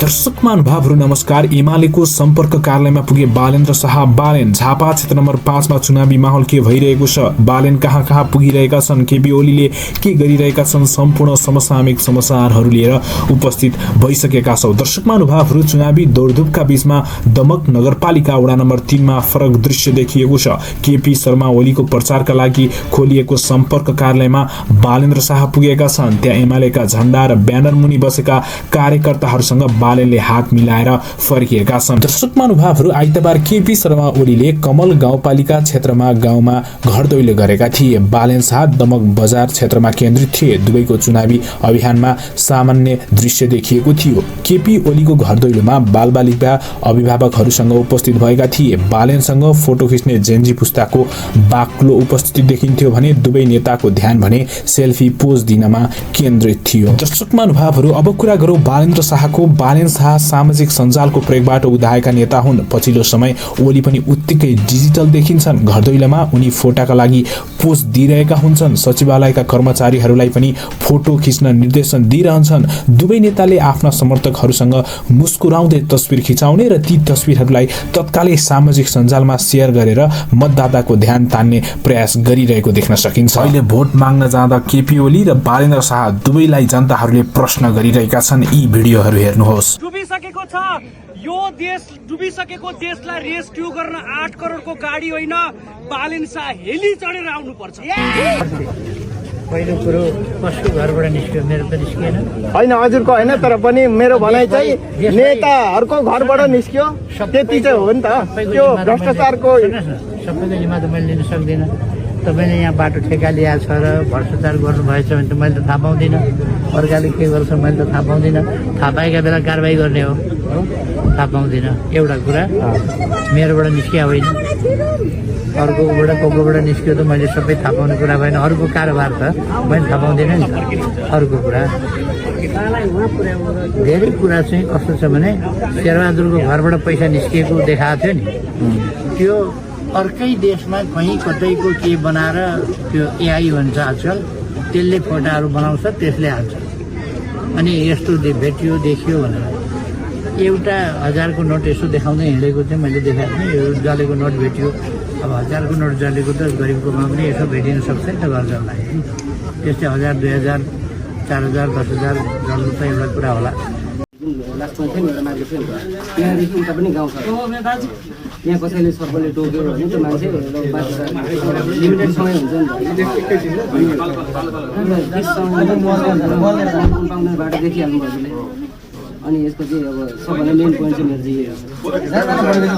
दर्शक महानुभावहरू नमस्कार। एमालेको सम्पर्क कार्यालयमा पुगे बालेन्द्र शाह बालेन। झापा क्षेत्र नम्बर 5 मा चुनावी माहौल के भइरहेको छ, बालेन कहाँ कहाँ पुगिरहेका छन्, केपी ओलीले के गरिरहेका छन्, सम्पूर्ण समसामयिक समाचारहरू लिएर उपस्थित भइसकेका छौं। दर्शक महानुभावहरू, चुनावी दौडधुपका बीचमा दमक नगरपालिका वडा नम्बर 3 मा फरक दृश्य देखिएको छ। केपी शर्मा ओलीको प्रचारका लागि खोलिएको सम्पर्क कार्यालयमा बालेन्द्र शाह पुगेका छन्। त्यहाँ एमालेका झण्डा र ब्यानर मुनि बसेका कार्यकर्ताहरूसँग बालेनले हात मिलाएर फर्किएका छन्। दर्शक महानुभावहरू, आइतबार केपी शर्मा ओलीले कमल गाउँपालिका क्षेत्रमा गाउँमा घर दैलो गरेका थिए। बालेन शाह दमक बजार क्षेत्रमा केन्द्रित थिए। दुवैको चुनावी अभियानमा सामान्य दृश्य देखिएको थियो। केपी ओलीको घर दैलोमा बालबालिका अभिभावकहरूसँग उपस्थित भएका थिए। बालेनसँग फोटो खिच्ने जेनजी पुस्ताको बाक्लो उपस्थिति देखिन्थ्यो भने दुवै नेताको ध्यान भने सेल्फी पोज दिनमा केन्द्रित थियो। दर्शक महानुभावहरू, अब कुरा गरौँ बालेन्द्र शाहको। बालेन शाह सामाजिक सञ्जालको प्रयोगबाट उदाएका नेता हुन्। पछिल्लो समय ओली पनि उत्तिकै डिजिटल देखिन्छन्। घरदैलोमा उनी फोटाका लागि पोज दिइरहेका हुन्छन्। सचिवालयका कर्मचारीहरूलाई पनि फोटो खिच्न निर्देशन दिइरहन्छन्। दुवै नेताले आफ्ना समर्थकहरूसँग मुस्कुराउँदै तस्बिर खिचाउने र ती तस्बिरहरूलाई तत्कालै सामाजिक सञ्जालमा सेयर गरेर मतदाताको ध्यान तान्ने प्रयास गरिरहेको देख्न सकिन्छ। अहिले भोट माग्न जाँदा केपी ओली र बालेन्द्र शाह दुवैलाई जनताहरूले प्रश्न गरिरहेका छन्। यी भिडियोहरू हेर्नुहोस्। डुबिसकेको छ यो देश, डुबिसकेको देशलाई रेस्क्यु गर्न 8 करोडको गाडी होइन, बालेन शाह हेली चढेर आउनु पर्छ। पहिलो कुरो कसको घरबाट निस्क्यो? मेरो त निस्किएन। होइन हजुरको होइन, तर पनि मेरो भनाइ चाहिँ नेताहरूको घरबाट निस्क्यो, त्यति चाहिँ हो नि त। त्यो भ्रष्टाचारको सबैको जिम्मा त मैले लिन सक्दिनँ। तपाईँले यहाँ बाटो ठेका लिएको छ र भ्रष्टाचार गर्नुभएछ भने त मैले त थाहा पाउँदिनँ। अर्काले के गर्छ मैले त थाहा पाउँदिनँ। थाहा पाएका बेला कारवाही गर्ने हो, थाहा पाउँदिनँ। एउटा कुरा मेरोबाट निस्किया होइन, अर्कोबाट कोबाट निस्क्यो त मैले सबै थाहा पाउने कुरा भएन। अरूको कारोबार त मैले थाहा पाउँदिनँ नि त। अर्को कुरा, धेरै कुरा चाहिँ कस्तो छ भने शेरबहादुरको घरबाट पैसा निस्किएको देखाएको थियो नि, त्यो अर्कै देशमा कहीँ कतैको के बनाएर त्यो एआई भन्छ आजकल, त्यसले फोटाहरू बनाउँछ, त्यसले हाल्छ। अनि यस्तो भेटियो देखियो भनेर एउटा 1000को नोट यसो देखाउँदै हिँडेको चाहिँ मैले देखाएको थिएँ। यो जलेको नोट भेटियो। अब 1000को नोट जलेको त गरिबकोमा पनि यसो भेटिन सक्छ नि त घर जल्लाई। त्यस्तै 1000, 2000, 4000, 10000 जल्नु त एउटा कुरा होला। लास्टमा थियो नि एउटा मार्केट थियो नि, त्यहाँदेखि उता पनि गाउँ छ। यहाँ कसैले सबैले टोक्यो भने त्यो मान्छे लिमिटेड समय हुन्छ नि त। त्यस समयमा पाउने बाटो देखिहाल्नु हजुरले। अनि यसको चाहिँ अब सबभन्दा मेन पोइन्ट चाहिँ मेरो चाहिँ